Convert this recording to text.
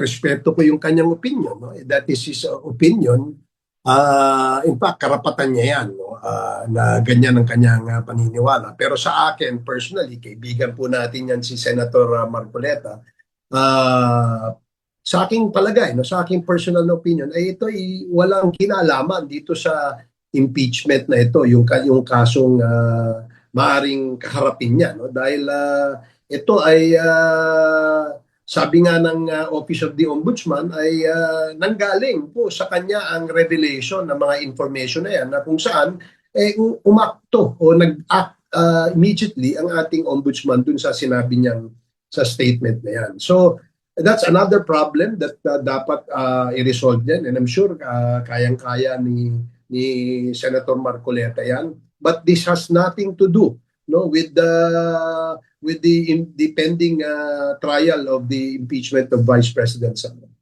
respeto ko yung kanyang opinion. No? That is his opinion. In fact, karapatan niya yan, no? Na ganyan ang kanyang paniniwala. Pero sa akin, personally, kaibigan po natin yan si Senator Marcoleta. Sa aking palagay, no, sa aking personal na opinion, ay ito ay walang kinalaman dito sa impeachment na ito, yung kasong maaring kaharapin niya. No? Dahil ito ay sabi nga ng Office of the Ombudsman ay nanggaling po sa kanya ang revelation ng mga information na yan na kung saan umakto o nag-act immediately ang ating ombudsman dun sa sinabi niyang sa statement na yan. So that's another problem that dapat i-resolve yan, and I'm sure kayang-kaya ni Senator Marcoleta yan. But this has nothing to do, no, with the pending trial of the impeachment of Vice President Sara.